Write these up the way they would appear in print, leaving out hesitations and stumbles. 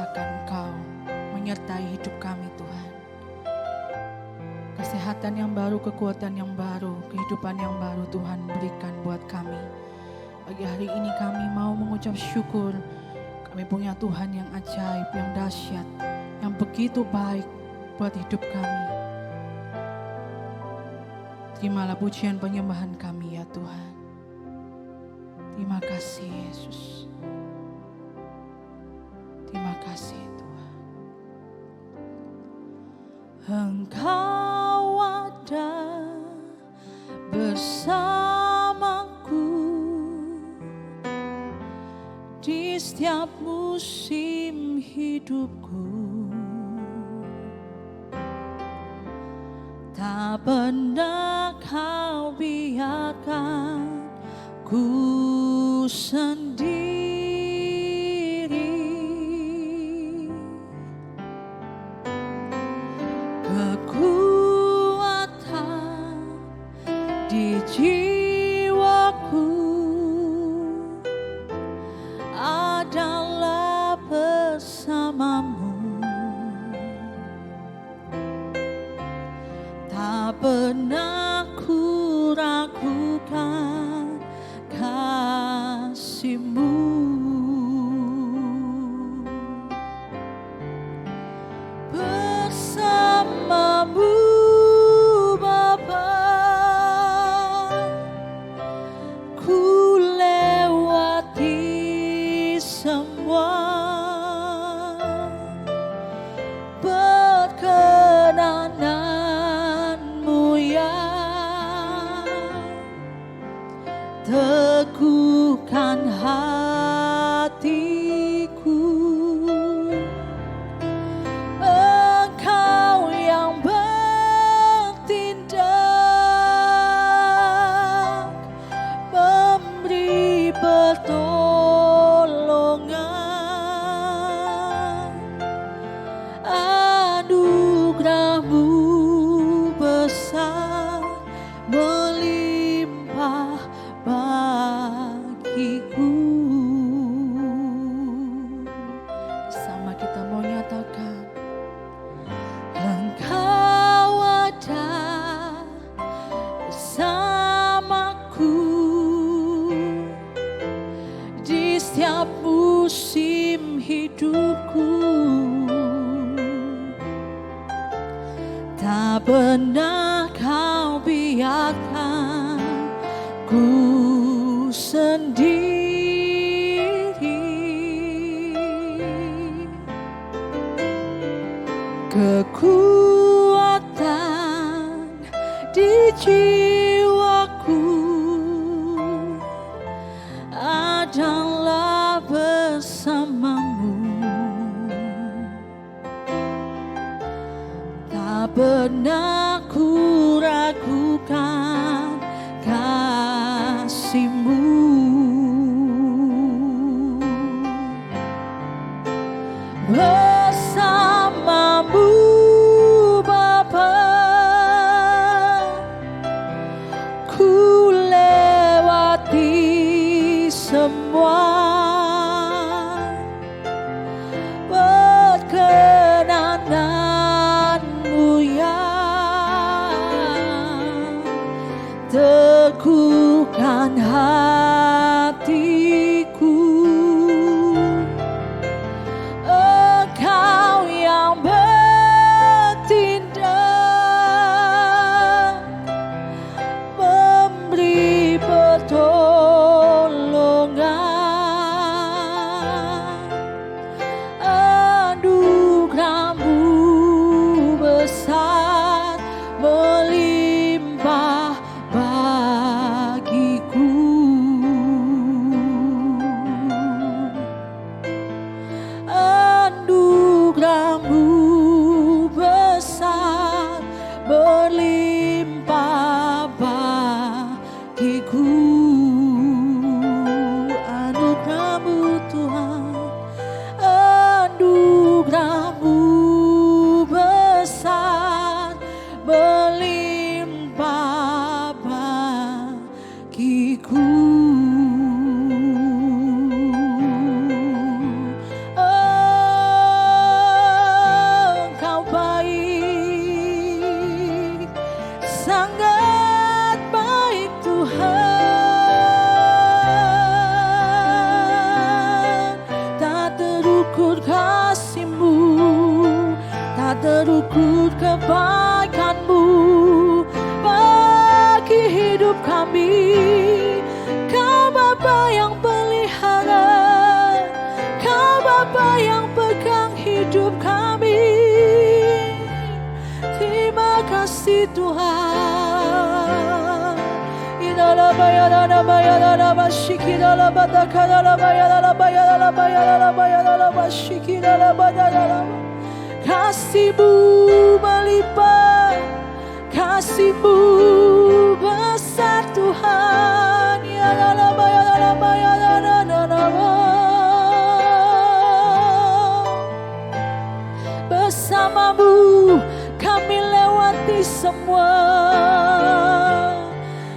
rasakan Engkau menyertai hidup kami Tuhan. Kesehatan yang baru, kekuatan yang baru, kehidupan yang baru Tuhan berikan buat kami. Pagi hari ini kami mau mengucap syukur. Kami punya Tuhan yang ajaib, yang dahsyat, yang begitu baik buat hidup kami. Terimalah pujian penyembahan kami ya Tuhan. Terima kasih Yesus. Terima kasih Tuhan. Engkau ada bersamaku di setiap musim hidupku. Tak pernah kau biarkan ku sendiri. Kekuatan di jiwaku adalah bersamamu. Tak pernah ku ragukan kasih-Mu. Bersama-Mu Bapa, ku lewati semua. Perkenanan-Mu ya teguhkan hatiku. Engkau yang bertindak, memberi pertolongan. Anugerah-Mu besar melimpah bagiku. Sama kita mau nyatakan, Engkau ada bersamaku di setiap musim hidupku. Tak pernah kau biarkan ku sendiri. Kekuatan di jiwaku adalah bersama-Mu. Tak pernah ku ragukan kasih-Mu. Bersama-Mu Bapa, ku lewati semua. Perkenanan-Mu ya sangat baik Tuhan, tak terukur kasih-Mu, tak terukur kebaikan-Mu bagi hidup kami. Kau Bapa yang pelihara, Kau Bapa yang pegang hidup kami. Terima kasih Tuhan. Kasih-Mu melipat, kasih-Mu besar Tuhan. Bersama-Mu kami lewati semua,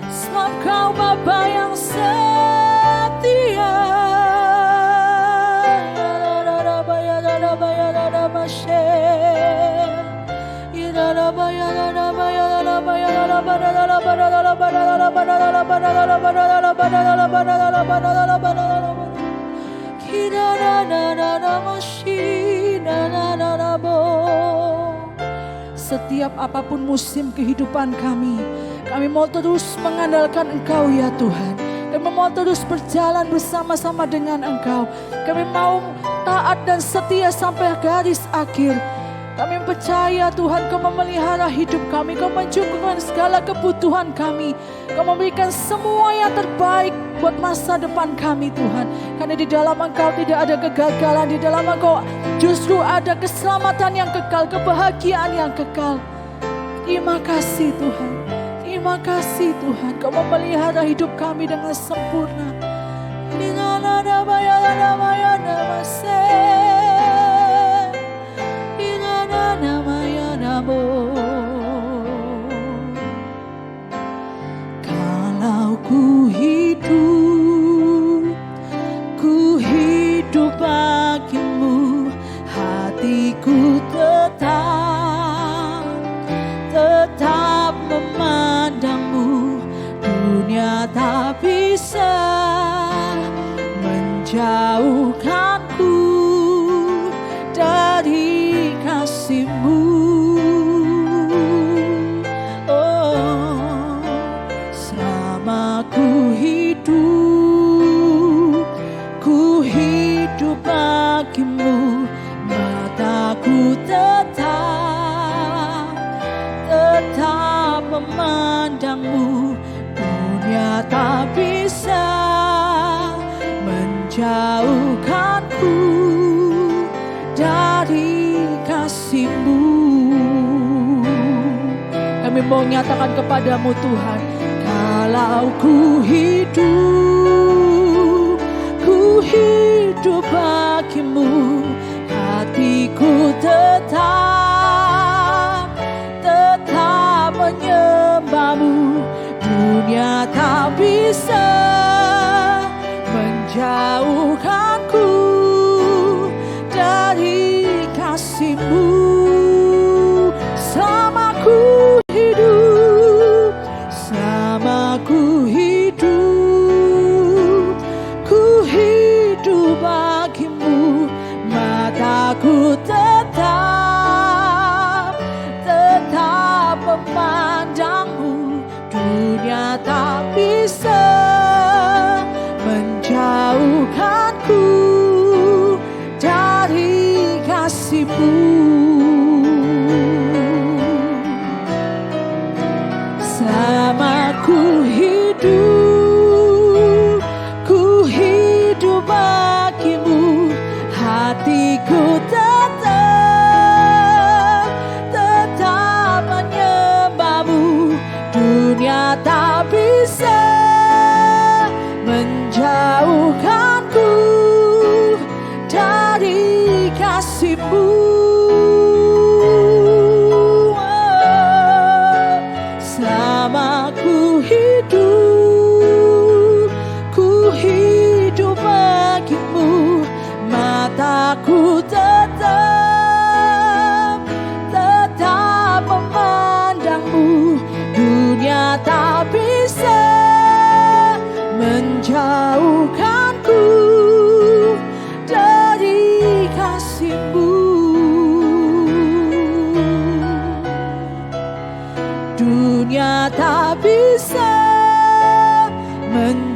sebab Kau Bapa yang setia. Setiap apapun musim kehidupan kami mau terus mengandalkan Engkau ya Tuhan. Kami mau terus berjalan bersama-sama dengan Engkau. Kami mau taat dan setia sampai garis akhir. Kami percaya Tuhan Kau memelihara hidup kami, Kau mencukupkan segala kebutuhan kami, Kau memberikan semua yang terbaik buat masa depan kami Tuhan. Karena di dalam Engkau tidak ada kegagalan, di dalam Engkau justru ada keselamatan yang kekal, kebahagiaan yang kekal. Terima kasih Tuhan, terima kasih Tuhan Kau memelihara hidup kami dengan sempurna. Kalau ku hidup bagimu, hatiku tetap memandangmu. Dunia tak bisa menjauhkanku dari kasih-Mu. Oh, selama ku hidup bagimu, mataku tetap memandangmu. Dunia tak bisa menjauhkanku dari kasih-Mu. Kami mau nyatakan kepadamu Tuhan, kalau ku hidup bagimu, hatiku tetap menyembah-Mu. Dunia tak bisa menjauhkanku dari kasih-Mu. Selama ku hidup bagimu, mataku tetap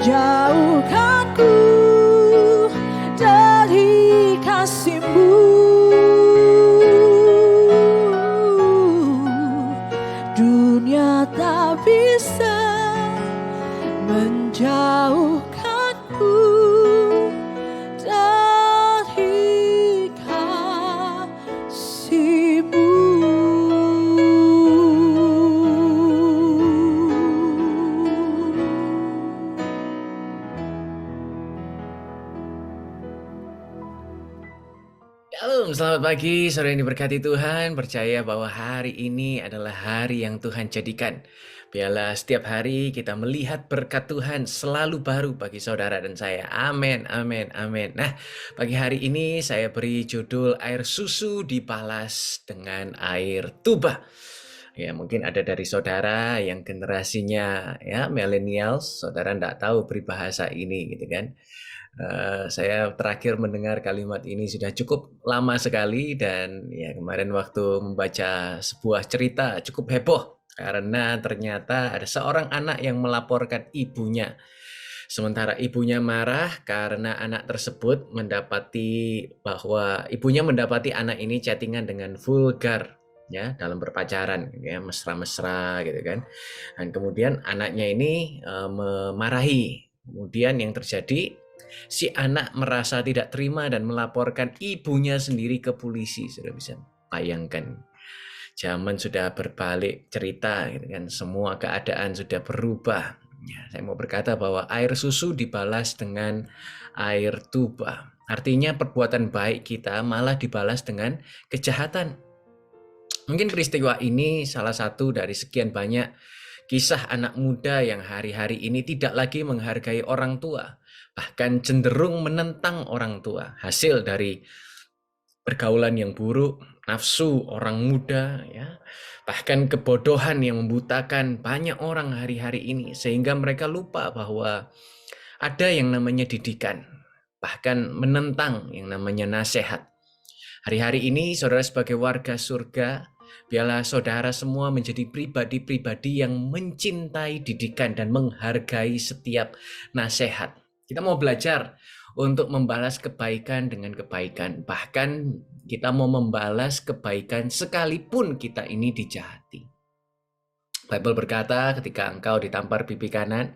menjauhkanku dari kasih-Mu. Dunia tak bisa menjauhkanku dari kasih-Mu. Shalom, selamat pagi, sore yang diberkati Tuhan. Percaya bahwa hari ini adalah hari yang Tuhan jadikan. Biarlah setiap hari kita melihat berkat Tuhan selalu baru bagi saudara dan saya. Amin, amin, amin. Nah, pagi hari ini saya beri judul air susu dibalas dengan air tuba. Ya, mungkin ada dari saudara yang generasinya ya millennials, saudara enggak tahu peribahasa ini gitu kan. Saya terakhir mendengar kalimat ini sudah cukup lama sekali dan ya kemarin waktu membaca sebuah cerita cukup heboh karena ternyata ada seorang anak yang melaporkan ibunya. Sementara ibunya marah karena anak tersebut ibunya mendapati anak ini chattingan dengan vulgar ya dalam berpacaran ya mesra-mesra gitu kan. Dan kemudian anaknya ini memarahi. Kemudian yang terjadi si anak merasa tidak terima dan melaporkan ibunya sendiri ke polisi. Sudah bisa bayangkan. Zaman sudah berbalik cerita gitu kan. Semua keadaan sudah berubah. Ya, saya mau berkata bahwa air susu dibalas dengan air tuba. Artinya perbuatan baik kita malah dibalas dengan kejahatan. Mungkin peristiwa ini salah satu dari sekian banyak kisah anak muda yang hari-hari ini tidak lagi menghargai orang tua, bahkan cenderung menentang orang tua. Hasil dari pergaulan yang buruk, nafsu orang muda, ya, bahkan kebodohan yang membutakan banyak orang hari-hari ini, sehingga mereka lupa bahwa ada yang namanya didikan, bahkan menentang yang namanya nasihat. Hari-hari ini, saudara sebagai warga surga, biarlah saudara semua menjadi pribadi-pribadi yang mencintai didikan dan menghargai setiap nasihat. Kita mau belajar untuk membalas kebaikan dengan kebaikan. Bahkan kita mau membalas kebaikan sekalipun kita ini dijahati. Bible berkata, ketika engkau ditampar pipi kanan,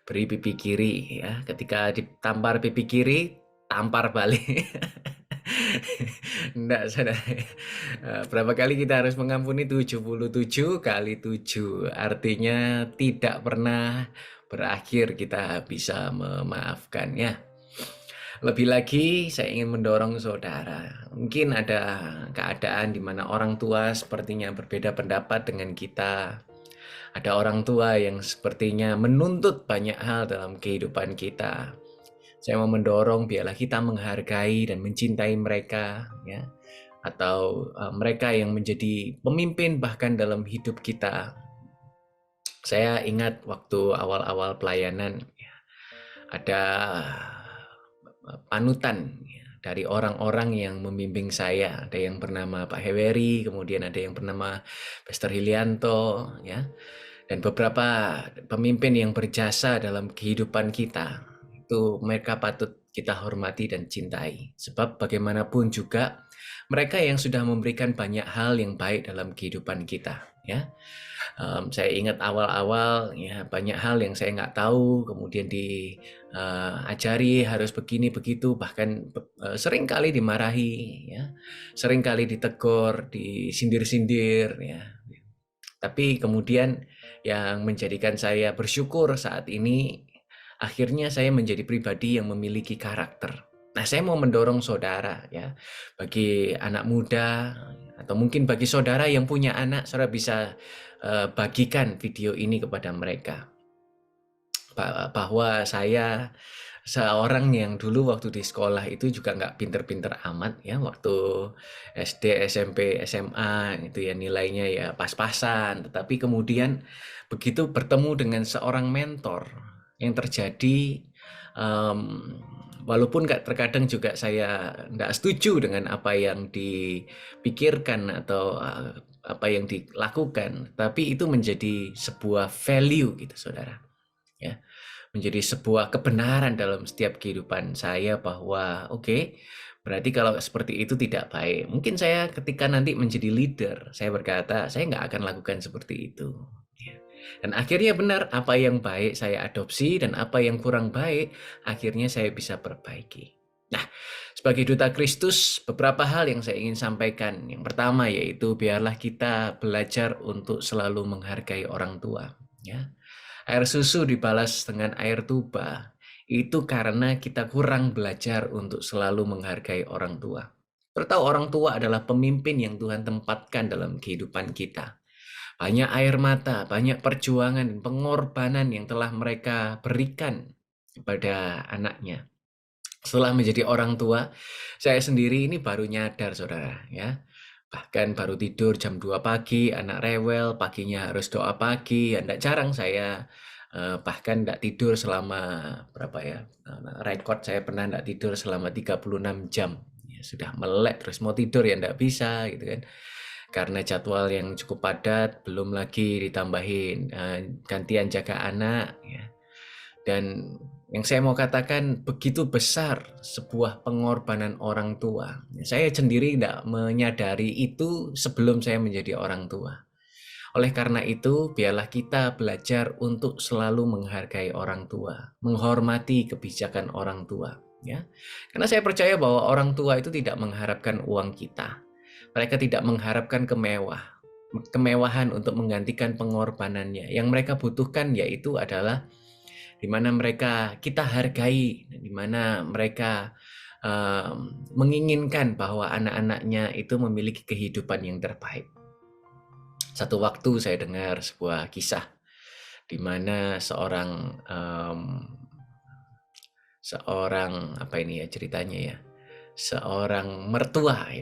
beri pipi kiri. Ya. Ketika ditampar pipi kiri, tampar balik. Enggak, saudara. Berapa kali kita harus mengampuni? 77 kali 7. Artinya tidak pernah berakhir kita bisa memaafkannya. Lebih lagi saya ingin mendorong saudara. Mungkin ada keadaan di mana orang tua sepertinya berbeda pendapat dengan kita. Ada orang tua yang sepertinya menuntut banyak hal dalam kehidupan kita. Saya mau mendorong biarlah kita menghargai dan mencintai mereka, ya, atau mereka yang menjadi pemimpin bahkan dalam hidup kita. Saya ingat waktu awal-awal pelayanan ada panutan dari orang-orang yang membimbing saya. Ada yang bernama Pak Heweri, kemudian ada yang bernama Pastor Hilianto, ya, dan beberapa pemimpin yang berjasa dalam kehidupan kita. Itu mereka patut kita hormati dan cintai. Sebab bagaimanapun juga mereka yang sudah memberikan banyak hal yang baik dalam kehidupan kita. Ya, saya ingat awal-awal ya banyak hal yang saya nggak tahu, kemudian diajari harus begini begitu, bahkan sering kali dimarahi, ya, sering kali ditegur, disindir-sindir, ya. Tapi kemudian yang menjadikan saya bersyukur saat ini, akhirnya saya menjadi pribadi yang memiliki karakter. Nah, saya mau mendorong saudara ya, bagi anak muda atau mungkin bagi saudara yang punya anak, saudara bisa bagikan video ini kepada mereka. Bahwa saya seorang yang dulu waktu di sekolah itu juga nggak pinter-pinter amat ya, waktu SD, SMP, SMA itu ya nilainya ya pas-pasan, tetapi kemudian begitu bertemu dengan seorang mentor yang terjadi, walaupun terkadang juga saya nggak setuju dengan apa yang dipikirkan atau apa yang dilakukan, tapi itu menjadi sebuah value gitu saudara ya. menjadi sebuah kebenaran dalam setiap kehidupan saya bahwa oke, berarti kalau seperti itu tidak baik. Mungkin saya ketika nanti menjadi leader, saya berkata, saya nggak akan lakukan seperti itu. Ya. Dan akhirnya benar, apa yang baik saya adopsi dan apa yang kurang baik, akhirnya saya bisa perbaiki. Nah, sebagai duta Kristus, beberapa hal yang saya ingin sampaikan. Yang pertama yaitu biarlah kita belajar untuk selalu menghargai orang tua. Ya. Air susu dibalas dengan air tuba, itu karena kita kurang belajar untuk selalu menghargai orang tua. Tertahu orang tua adalah pemimpin yang Tuhan tempatkan dalam kehidupan kita. Banyak air mata, banyak perjuangan dan pengorbanan yang telah mereka berikan kepada anaknya. Setelah menjadi orang tua, saya sendiri ini baru nyadar, saudara, ya. Bahkan baru tidur jam 2 pagi, anak rewel, paginya harus doa pagi. Tidak jarang saya bahkan tidak tidur selama berapa ya, rekod saya pernah tidak tidur selama 36 jam. Ya, sudah melek, terus mau tidur ya tidak bisa, gitu kan. Karena jadwal yang cukup padat, belum lagi ditambahin gantian jaga anak, ya. Dan yang saya mau katakan begitu besar sebuah pengorbanan orang tua. Saya sendiri tidak menyadari itu sebelum saya menjadi orang tua. Oleh karena itu, biarlah kita belajar untuk selalu menghargai orang tua, menghormati kebijakan orang tua. Ya, karena saya percaya bahwa orang tua itu tidak mengharapkan uang kita. Mereka tidak mengharapkan kemewahan untuk menggantikan pengorbanannya. Yang mereka butuhkan yaitu adalah di mana mereka kita hargai, di mana mereka menginginkan bahwa anak-anaknya itu memiliki kehidupan yang terbaik. Satu waktu saya dengar sebuah kisah di mana seorang apa ini ya ceritanya ya, seorang mertua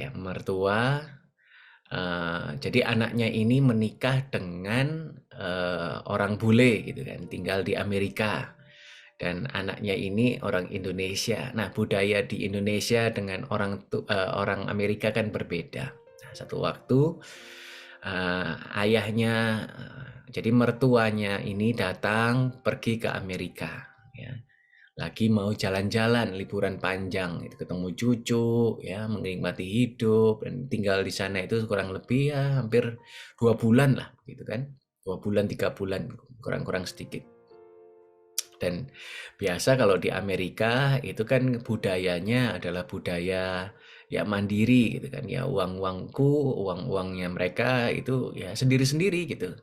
jadi anaknya ini menikah dengan orang bule gitu kan, tinggal di Amerika. Dan anaknya ini orang Indonesia. Nah, budaya di Indonesia dengan orang Amerika kan berbeda. Nah, satu waktu ayahnya, jadi mertuanya ini datang pergi ke Amerika, ya. Lagi mau jalan-jalan liburan panjang, itu ketemu cucu, ya, menikmati hidup dan tinggal di sana itu kurang lebih ya hampir 2 bulan lah, gitu kan, 2 bulan 3 bulan kurang-kurang sedikit. Dan biasa kalau di Amerika itu kan budayanya adalah budaya ya mandiri gitu kan, ya uang-uangnya mereka itu ya sendiri-sendiri gitu.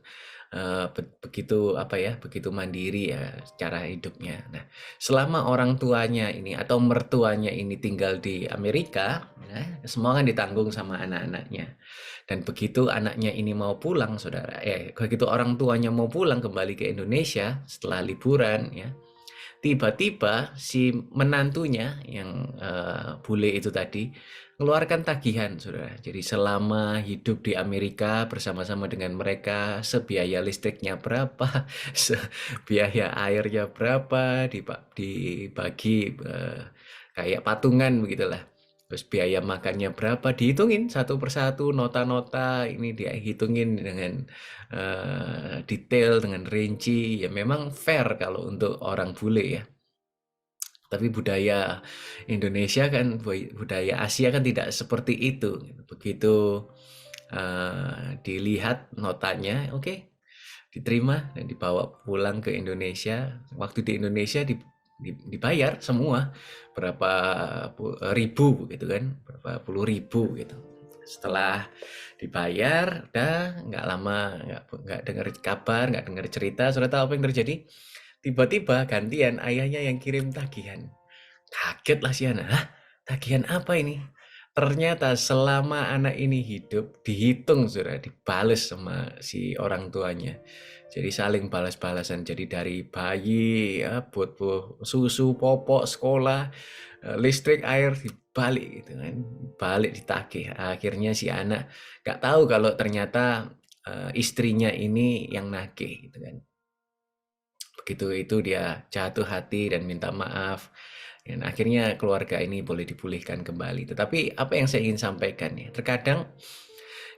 Begitu mandiri ya cara hidupnya. Nah, selama orang tuanya ini atau mertuanya ini tinggal di Amerika, ya, semua kan ditanggung sama anak-anaknya. Dan begitu anaknya ini mau pulang, saudara, begitu orang tuanya mau pulang kembali ke Indonesia setelah liburan, ya, tiba-tiba si menantunya yang bule itu tadi mengeluarkan tagihan, saudara. Jadi selama hidup di Amerika bersama-sama dengan mereka, sebiaya listriknya berapa, biaya airnya berapa, dibagi kayak patungan begitulah. Terus biaya makannya berapa, dihitungin satu persatu, nota-nota ini dihitungin dengan detail, dengan rinci. Ya memang fair kalau untuk orang bule ya. Tapi budaya Indonesia kan, budaya Asia kan tidak seperti itu. Begitu dilihat notanya, oke, diterima dan dibawa pulang ke Indonesia. Waktu di Indonesia dibayar semua berapa ribu gitu kan, berapa puluh ribu gitu. Setelah dibayar, udah nggak lama nggak dengar kabar, nggak dengar cerita. Sudah tahu apa yang terjadi? Tiba-tiba gantian ayahnya yang kirim tagihan. Kaget lah si anak. Hah? Tagihan apa ini? Ternyata selama anak ini hidup, dihitung sudah dibales sama si orang tuanya. Jadi saling balas-balasan. Jadi dari bayi, ya, buat susu, popok, sekolah, listrik, air dibalik gitu kan, balik ditagih. Akhirnya si anak nggak tahu kalau ternyata istrinya ini yang nagih gitu kan. Begitu itu dia jatuh hati dan minta maaf. Dan akhirnya keluarga ini boleh dipulihkan kembali. Tetapi apa yang saya ingin sampaikan ya, terkadang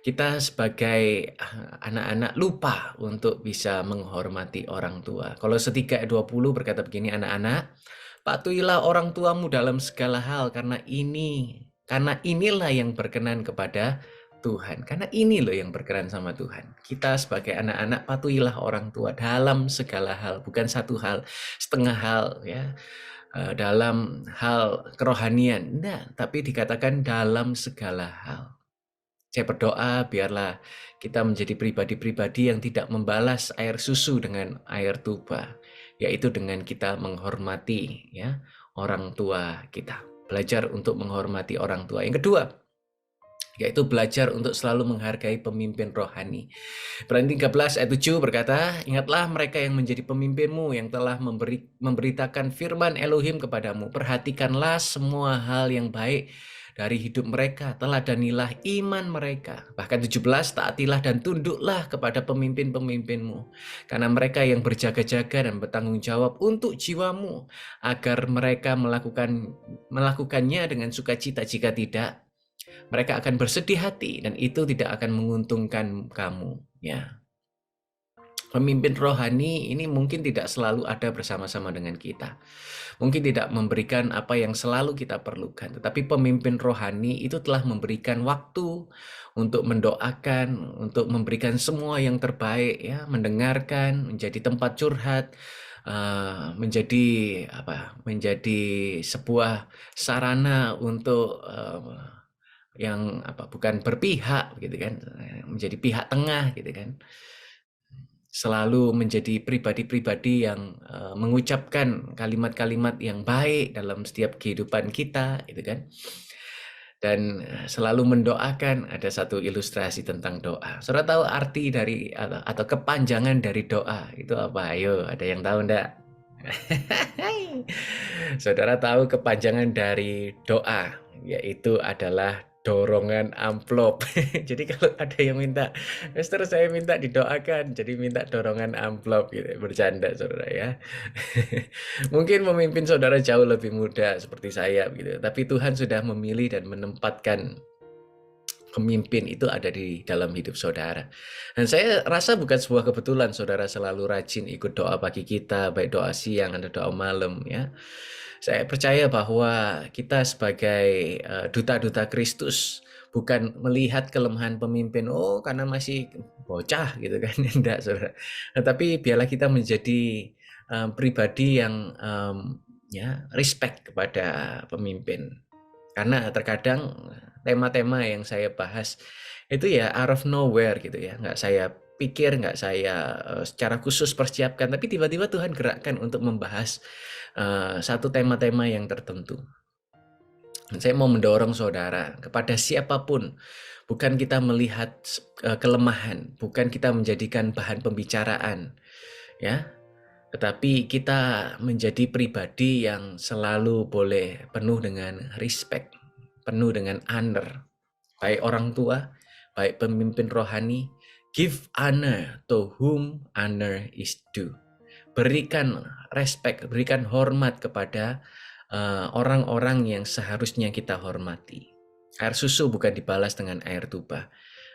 Kita sebagai anak-anak lupa untuk bisa menghormati orang tua. Kolose 3 ayat 20 berkata begini, anak-anak, patuhilah orang tuamu dalam segala hal karena inilah yang berkenan kepada Tuhan. Karena ini loh yang berkenan sama Tuhan. Kita sebagai anak-anak patuhilah orang tua dalam segala hal, bukan satu hal, setengah hal ya. Dalam hal kerohanian, enggak, tapi dikatakan dalam segala hal. Saya berdoa biarlah kita menjadi pribadi-pribadi yang tidak membalas air susu dengan air tuba, yaitu dengan kita menghormati ya orang tua kita. Belajar untuk menghormati orang tua. Yang kedua, yaitu belajar untuk selalu menghargai pemimpin rohani. Ibrani 13 ayat 7 berkata, ingatlah mereka yang menjadi pemimpinmu yang telah memberitakan firman Elohim kepadamu. Perhatikanlah semua hal yang baik dari hidup mereka, teladanilah iman mereka. Bahkan 17, taatilah dan tunduklah kepada pemimpin-pemimpinmu. Karena mereka yang berjaga-jaga dan bertanggung jawab untuk jiwamu, agar mereka melakukannya dengan sukacita. Jika tidak, mereka akan bersedih hati dan itu tidak akan menguntungkan kamu. Ya. Pemimpin rohani ini mungkin tidak selalu ada bersama-sama dengan kita. Mungkin tidak memberikan apa yang selalu kita perlukan. Tetapi pemimpin rohani itu telah memberikan waktu untuk mendoakan, untuk memberikan semua yang terbaik, ya, mendengarkan, menjadi tempat curhat, menjadi sebuah sarana untuk bukan berpihak gitu kan, menjadi pihak tengah gitu kan, selalu menjadi pribadi-pribadi yang mengucapkan kalimat-kalimat yang baik dalam setiap kehidupan kita gitu kan, dan selalu mendoakan. Ada satu ilustrasi tentang doa. Saudara tahu arti dari atau kepanjangan dari doa itu apa? Ayo, ada yang tahu enggak? Saudara tahu kepanjangan dari doa, yaitu adalah dorongan amplop. Jadi kalau ada yang minta, Mister saya minta didoakan, jadi minta dorongan amplop gitu. Bercanda saudara ya. Mungkin memimpin saudara jauh lebih mudah seperti saya gitu. Tapi Tuhan sudah memilih dan menempatkan pemimpin itu ada di dalam hidup saudara. Dan saya rasa bukan sebuah kebetulan saudara selalu rajin ikut doa pagi kita, baik doa siang atau doa malam ya. Saya percaya bahwa kita sebagai duta-duta Kristus bukan melihat kelemahan pemimpin, oh karena masih bocah gitu kan, enggak saudara. Tetapi biarlah kita menjadi pribadi yang respect kepada pemimpin. Karena terkadang tema-tema yang saya bahas itu ya out of nowhere gitu ya, nggak saya pikir, nggak saya secara khusus persiapkan, tapi tiba-tiba Tuhan gerakkan untuk membahas satu tema-tema yang tertentu. Dan saya mau mendorong saudara kepada siapapun, bukan kita melihat kelemahan, bukan kita menjadikan bahan pembicaraan, ya, tetapi kita menjadi pribadi yang selalu boleh penuh dengan respect, penuh dengan honor, baik orang tua, baik pemimpin rohani. Give honor to whom honor is due. Berikan respect, berikan hormat kepada orang-orang yang seharusnya kita hormati. Air susu bukan dibalas dengan air tuba,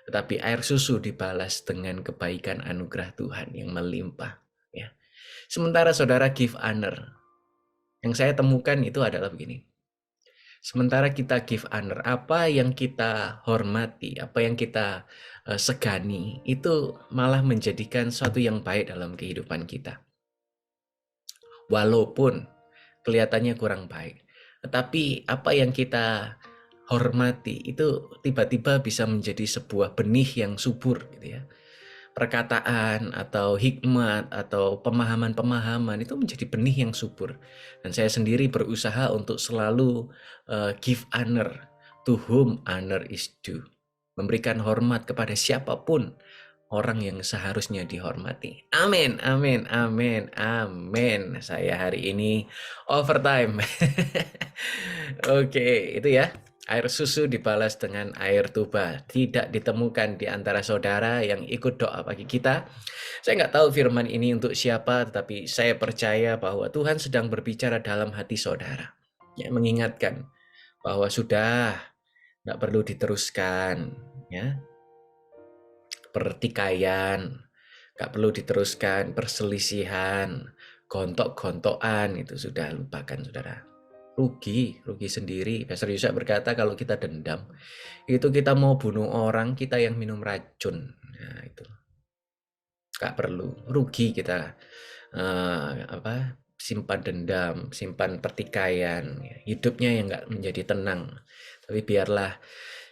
tetapi air susu dibalas dengan kebaikan anugerah Tuhan yang melimpah. Ya. Sementara saudara give honor, yang saya temukan itu adalah begini. Sementara kita give honor, apa yang kita hormati, apa yang kita segani, itu malah menjadikan sesuatu yang baik dalam kehidupan kita. Walaupun kelihatannya kurang baik, tetapi apa yang kita hormati itu tiba-tiba bisa menjadi sebuah benih yang subur gitu ya. Perkataan atau hikmat atau pemahaman-pemahaman itu menjadi benih yang subur. Dan saya sendiri berusaha untuk selalu give honor to whom honor is due. Memberikan hormat kepada siapapun orang yang seharusnya dihormati. Amin, amin, amin, amin. Saya hari ini overtime. Oke, itu ya. Air susu dibalas dengan air tuba. Tidak ditemukan di antara saudara yang ikut doa pagi kita. Saya nggak tahu firman ini untuk siapa, tetapi saya percaya bahwa Tuhan sedang berbicara dalam hati saudara. Ya, mengingatkan bahwa sudah nggak perlu diteruskan. Ya, pertikaian, nggak perlu diteruskan, perselisihan, gontok-gontokan itu sudah lupakan saudara. Rugi sendiri. Pastor Yusak berkata kalau kita dendam, itu kita mau bunuh orang, kita yang minum racun. Nah itu nggak perlu, rugi kita simpan dendam, simpan pertikaian, hidupnya yang nggak menjadi tenang. Tapi biarlah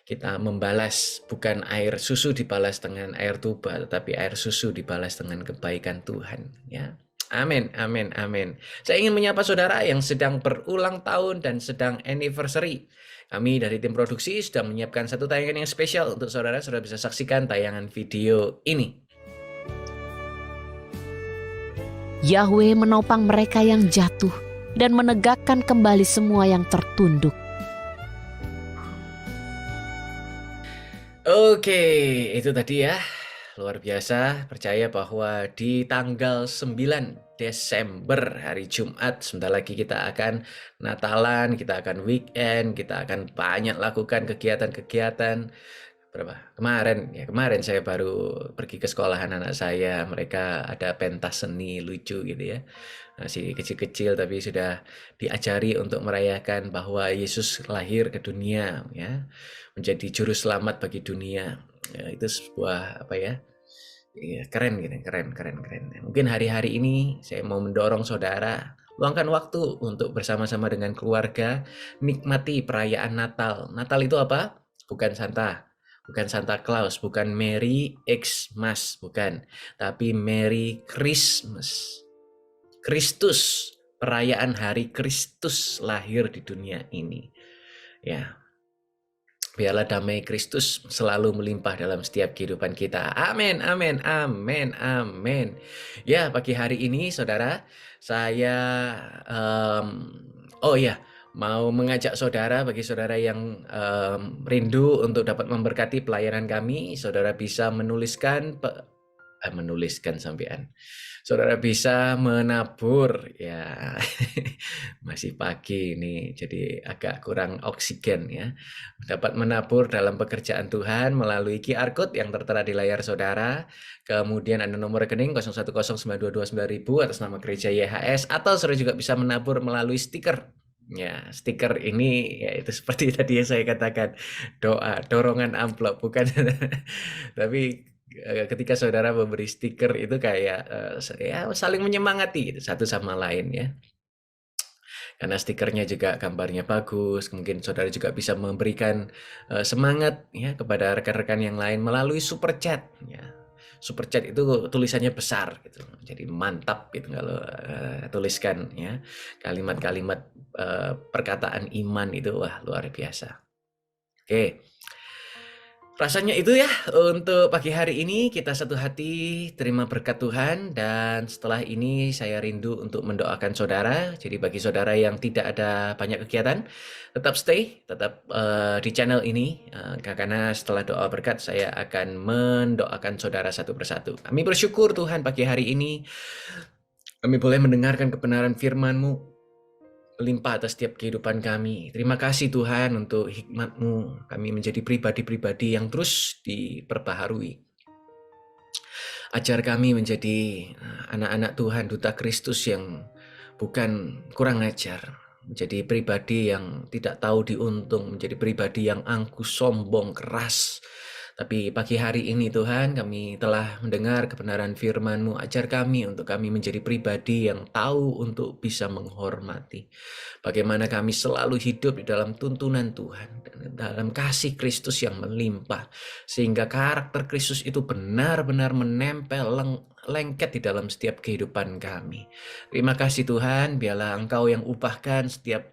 kita membalas, bukan air susu dibalas dengan air tuba, tetapi air susu dibalas dengan kebaikan Tuhan. Ya, amin, amin, amin. Saya ingin menyapa saudara yang sedang berulang tahun dan sedang anniversary. Kami dari tim produksi sedang menyiapkan satu tayangan yang spesial untuk saudara. Saudara bisa saksikan tayangan video ini. Yahweh menopang mereka yang jatuh dan menegakkan kembali semua yang tertunduk. Oke, itu tadi ya. Luar biasa, percaya bahwa di tanggal 9 Desember hari Jumat, sebentar lagi kita akan Natalan, kita akan weekend, kita akan banyak lakukan kegiatan-kegiatan. Kemarin saya baru pergi ke sekolahan anak saya, mereka ada pentas seni lucu gitu ya, masih kecil-kecil tapi sudah diajari untuk merayakan bahwa Yesus lahir ke dunia ya, menjadi juru selamat bagi dunia ya, itu sebuah keren gitu, keren. Mungkin hari-hari ini saya mau mendorong saudara luangkan waktu untuk bersama-sama dengan keluarga nikmati perayaan Natal. Natal itu apa? Bukan Santa Claus, bukan Merry Xmas, bukan. Tapi Merry Christmas. Kristus, perayaan hari Kristus lahir di dunia ini. Ya. Biarlah damai Kristus selalu melimpah dalam setiap kehidupan kita. Amin, amin, amin, amin. Ya, pagi hari ini saudara, saya mau mengajak saudara, bagi saudara yang rindu untuk dapat memberkati pelayanan kami, saudara bisa menuliskan sampean. Saudara bisa menabur ya. Masih pagi ini jadi agak kurang oksigen ya. Dapat menabur dalam pekerjaan Tuhan melalui QR code yang tertera di layar saudara. Kemudian ada nomor rekening 0109229000 atas nama Gereja YHS, atau saudara juga bisa menabur melalui stiker. Ya, stiker ini ya itu seperti tadi yang saya katakan, dorongan amplop bukan. Tapi ketika saudara memberi stiker itu kayak saling menyemangati gitu, satu sama lain ya. Karena stikernya juga gambarnya bagus, mungkin saudara juga bisa memberikan semangat ya kepada rekan-rekan yang lain melalui super chat ya. Super chat itu tulisannya besar gitu. Jadi mantap gitu kalau tuliskan ya kalimat-kalimat perkataan iman itu, wah luar biasa. Oke. Rasanya itu ya untuk pagi hari ini, kita satu hati terima berkat Tuhan, dan setelah ini saya rindu untuk mendoakan saudara. Jadi bagi saudara yang tidak ada banyak kegiatan, tetap stay, tetap di channel ini, karena setelah doa berkat saya akan mendoakan saudara satu persatu. Kami bersyukur Tuhan pagi hari ini kami boleh mendengarkan kebenaran firman-Mu melimpah atas setiap kehidupan kami. Terima kasih Tuhan untuk hikmat-Mu. Kami menjadi pribadi-pribadi yang terus diperbaharui. Ajar kami menjadi anak-anak Tuhan, duta Kristus yang bukan kurang ajar. Menjadi pribadi yang tidak tahu diuntung, menjadi pribadi yang angkuh, sombong, keras. Tapi pagi hari ini Tuhan, kami telah mendengar kebenaran firman-Mu. Ajar kami untuk kami menjadi pribadi yang tahu untuk bisa menghormati. Bagaimana kami selalu hidup di dalam tuntunan Tuhan, dan dalam kasih Kristus yang melimpah. Sehingga karakter Kristus itu benar-benar menempel lengket di dalam setiap kehidupan kami. Terima kasih Tuhan, biarlah Engkau yang ubahkan setiap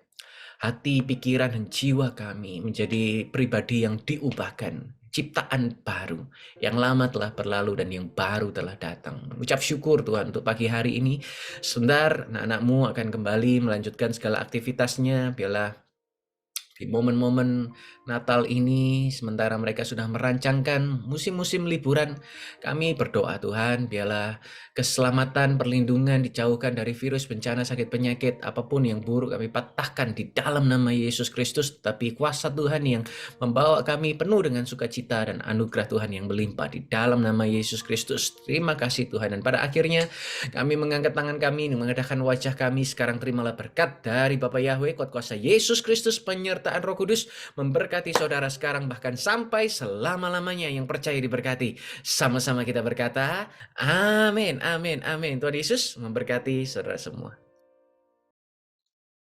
hati, pikiran, dan jiwa kami menjadi pribadi yang diubahkan. Ciptaan baru, yang lama telah berlalu dan yang baru telah datang. Ucap syukur Tuhan untuk pagi hari ini. Sebentar anak-anak-Mu akan kembali melanjutkan segala aktivitasnya. Biarlah Di momen-momen Natal ini, sementara mereka sudah merancangkan musim-musim liburan, kami berdoa Tuhan, biarlah keselamatan, perlindungan dijauhkan dari virus, bencana, sakit, penyakit, apapun yang buruk kami patahkan di dalam nama Yesus Kristus. Tapi kuasa Tuhan yang membawa kami penuh dengan sukacita dan anugerah Tuhan yang berlimpah di dalam nama Yesus Kristus. Terima kasih Tuhan. Dan pada akhirnya kami mengangkat tangan kami, mengadahkan wajah kami. Sekarang terimalah berkat dari Bapa Yahweh, kuat kuasa Yesus Kristus, penyertaan Roh Kudus, memberkati saudara sekarang bahkan sampai selama-lamanya. Yang percaya diberkati. Sama-sama kita berkata, amin, amin, amin. Tuhan Yesus memberkati saudara semua.